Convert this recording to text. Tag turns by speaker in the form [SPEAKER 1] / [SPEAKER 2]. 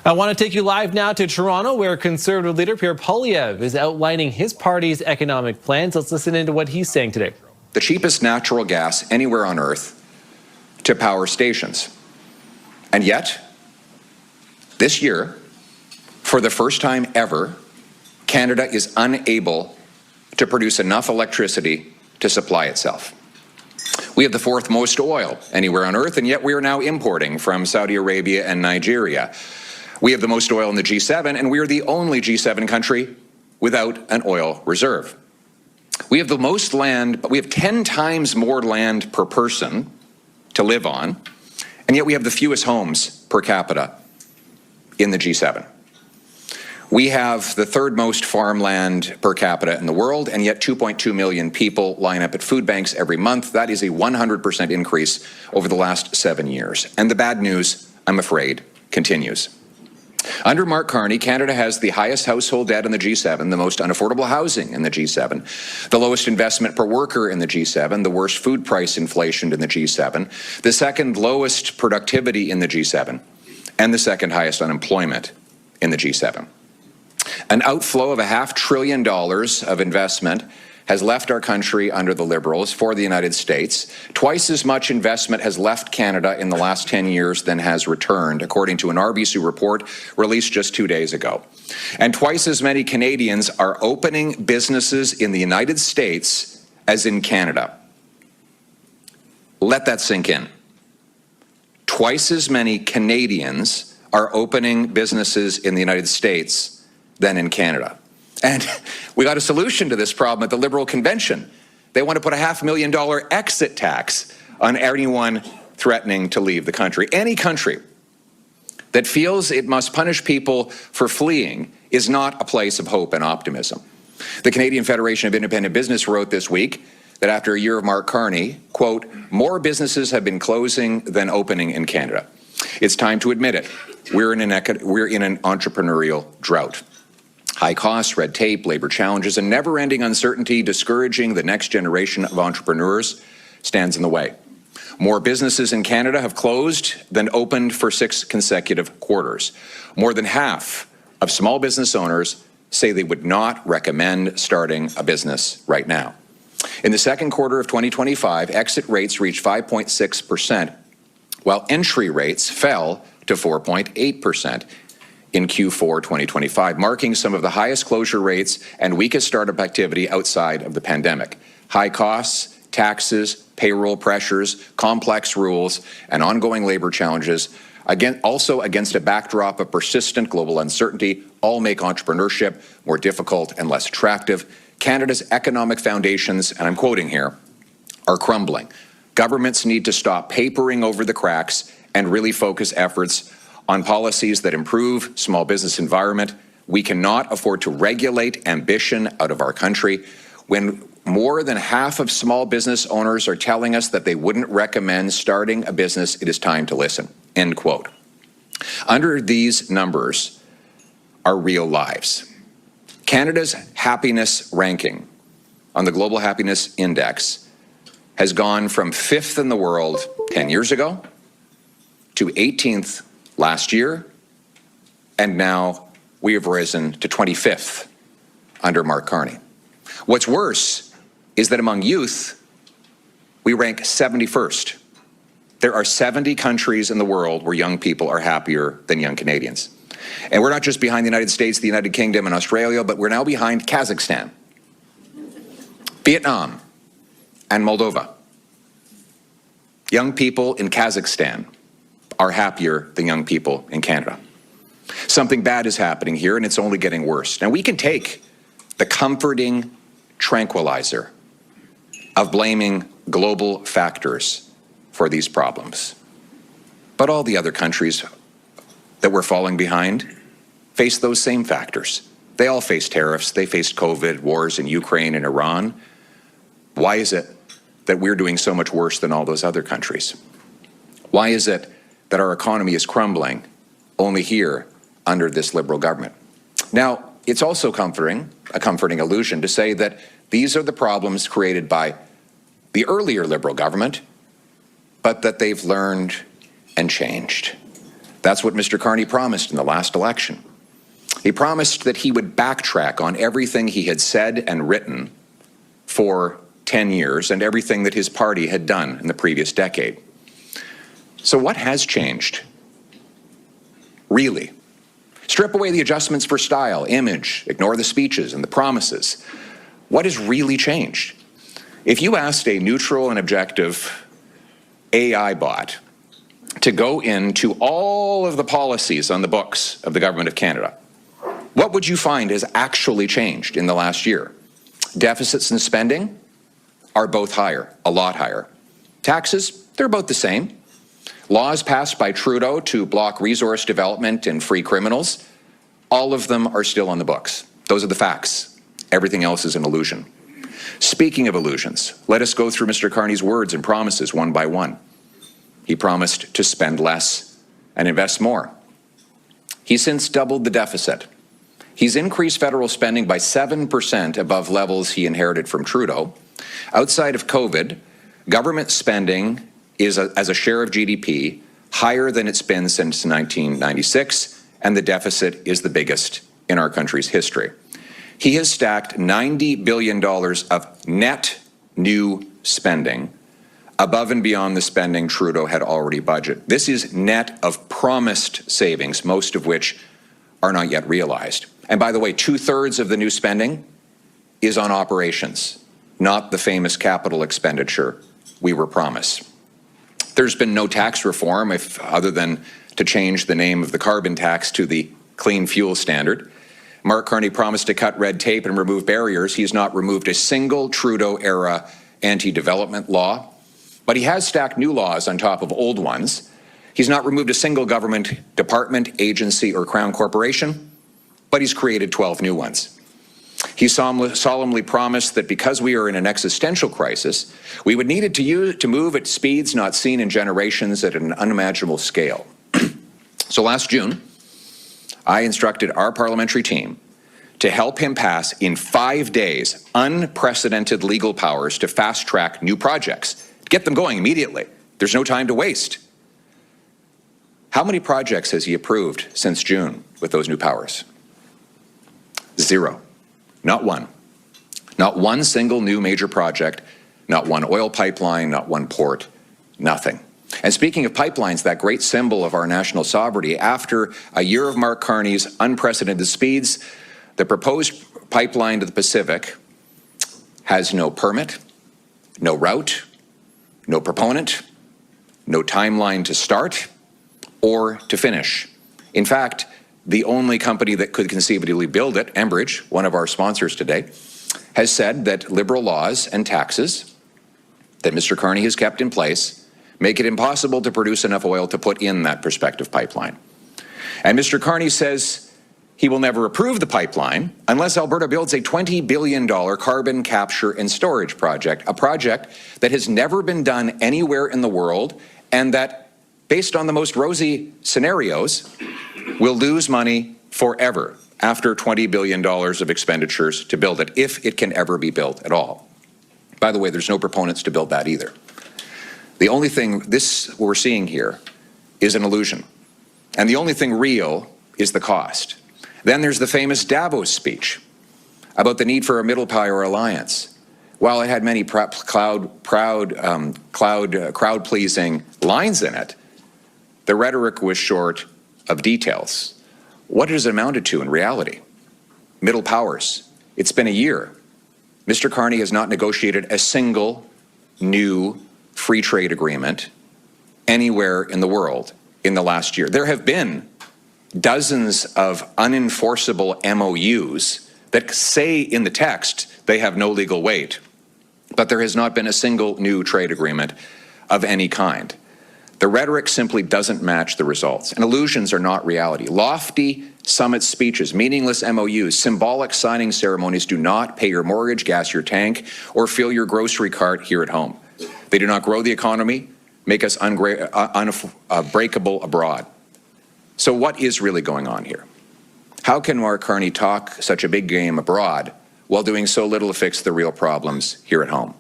[SPEAKER 1] I want to take you live now to Toronto, where Conservative leader Pierre Poilievre is outlining his party's economic plans. Let's listen into what he's saying today.
[SPEAKER 2] The cheapest natural gas anywhere on Earth to power stations. And yet, this year, for the first time ever, Canada is unable to produce enough electricity to supply itself. We have the fourth most oil anywhere on Earth, and yet we are now importing from Saudi Arabia and Nigeria. We have the most oil in the G7, and we are the only G7 country without an oil reserve. We have the most land, but we have 10 times more land per person to live on, and yet we have the fewest homes per capita in the G7. We have the third most farmland per capita in the world, and yet 2.2 million people line up at food banks every month. That is a 100% increase over the last 7 years. And the bad news, I'm afraid, continues. Under Mark Carney, Canada has the highest household debt in the G7, the most unaffordable housing in the G7, the lowest investment per worker in the G7, the worst food price inflation in the G7, the second lowest productivity in the G7, and the second highest unemployment in the G7. An outflow of $500 billion of investment has left our country under the Liberals for the United States. Twice as much investment has left Canada in the last 10 years than has returned, according to an RBC report released just 2 days ago. And twice as many Canadians are opening businesses in the United States as in Canada. Let that sink in. Twice as many Canadians are opening businesses in the United States than in Canada. And we got a solution to this problem at the Liberal convention. They want to put a $500,000 exit tax on anyone threatening to leave the country. Any country that feels it must punish people for fleeing is not a place of hope and optimism. The Canadian Federation of Independent Business wrote this week that after a year of Mark Carney, quote, more businesses have been closing than opening in Canada. It's time to admit it. We're in an entrepreneurial drought. High costs, red tape, labor challenges, and never-ending uncertainty discouraging the next generation of entrepreneurs stands in the way. More businesses in Canada have closed than opened for 6 consecutive quarters. More than half of small business owners say they would not recommend starting a business right now. In the second quarter of 2025, exit rates reached 5.6%, while entry rates fell to 4.8%. in Q4 2025, marking some of the highest closure rates and weakest startup activity outside of the pandemic. High costs, taxes, payroll pressures, complex rules, and ongoing labor challenges, also against a backdrop of persistent global uncertainty, all make entrepreneurship more difficult and less attractive. Canada's economic foundations, and I'm quoting here, are crumbling. Governments need to stop papering over the cracks and really focus efforts on policies that improve small business environment. We cannot afford to regulate ambition out of our country. When more than half of small business owners are telling us that they wouldn't recommend starting a business, it is time to listen, end quote. Under these numbers are real lives. Canada's happiness ranking on the Global Happiness Index has gone from 5th in the world 10 years ago to 18th last year, and now we have risen to 25th under Mark Carney. What's worse is that among youth, we rank 71st. There are 70 countries in the world where young people are happier than young Canadians. And we're not just behind the United States, the United Kingdom, and Australia, but we're now behind Kazakhstan, Vietnam, and Moldova. Young people in Kazakhstan are happier than young people in Canada. Something bad is happening here, and it's only getting worse. Now, we can take the comforting tranquilizer of blaming global factors for these problems. But all the other countries that we're falling behind face those same factors. They all face tariffs, they faced COVID, wars in Ukraine and Iran. Why is it that we're doing so much worse than all those other countries? Why is it that our economy is crumbling only here under this Liberal government? Now, it's also a comforting illusion to say that these are the problems created by the earlier Liberal government, but that they've learned and changed. That's what Mr. Carney promised in the last election. He promised that he would backtrack on everything he had said and written for 10 years and everything that his party had done in the previous decade. So what has changed? Really? Strip away the adjustments for style, image, ignore the speeches and the promises. What has really changed? If you asked a neutral and objective AI bot to go into all of the policies on the books of the Government of Canada, what would you find has actually changed in the last year? Deficits and spending are both higher, a lot higher. Taxes, they're about the same. Laws passed by Trudeau to block resource development and free criminals, all of them are still on the books. Those are the facts. Everything else is an illusion. Speaking of illusions, let us go through Mr. Carney's words and promises one by one. He promised to spend less and invest more. He's since doubled the deficit. He's increased federal spending by 7% above levels he inherited from Trudeau. Outside of COVID, government spending is, as a share of GDP, higher than it's been since 1996, and the deficit is the biggest in our country's history. He has stacked $90 billion of net new spending above and beyond the spending Trudeau had already budgeted. This is net of promised savings, most of which are not yet realized. And by the way, 2/3 of the new spending is on operations, not the famous capital expenditure we were promised. There's been no tax reform other than to change the name of the carbon tax to the clean fuel standard. Mark Carney promised to cut red tape and remove barriers. He's not removed a single Trudeau-era anti-development law, but he has stacked new laws on top of old ones. He's not removed a single government department, agency, or crown corporation, but he's created 12 new ones. He solemnly promised that because we are in an existential crisis, we would need it to move at speeds not seen in generations at an unimaginable scale. So last June, I instructed our parliamentary team to help him pass in 5 days unprecedented legal powers to fast-track new projects. Get them going immediately. There's no time to waste. How many projects has he approved since June with those new powers? 0. Not one. Not one single new major project, not one oil pipeline, not one port, nothing. And speaking of pipelines, that great symbol of our national sovereignty, after a year of Mark Carney's unprecedented speeds, the proposed pipeline to the Pacific has no permit, no route, no proponent, no timeline to start or to finish. In fact, the only company that could conceivably build it, Enbridge, one of our sponsors today, has said that liberal laws and taxes that Mr. Carney has kept in place make it impossible to produce enough oil to put in that prospective pipeline. And Mr. Carney says he will never approve the pipeline unless Alberta builds a $20 billion carbon capture and storage project, a project that has never been done anywhere in the world and that, based on the most rosy scenarios, will lose money forever after $20 billion of expenditures to build it, if it can ever be built at all. By the way, there's no proponents to build that either. The only thing we're seeing here is an illusion. And the only thing real is the cost. Then there's the famous Davos speech about the need for a middle power alliance. While it had many crowd-pleasing lines in it, the rhetoric was short of details. What has it amounted to in reality? Middle powers. It's been a year. Mr. Carney has not negotiated a single new free trade agreement anywhere in the world in the last year. There have been dozens of unenforceable MOUs that say in the text they have no legal weight, but there has not been a single new trade agreement of any kind. The rhetoric simply doesn't match the results, and illusions are not reality. Lofty summit speeches, meaningless MOUs, symbolic signing ceremonies do not pay your mortgage, gas your tank, or fill your grocery cart here at home. They do not grow the economy, make us unbreakable abroad. So what is really going on here? How can Mark Carney talk such a big game abroad while doing so little to fix the real problems here at home?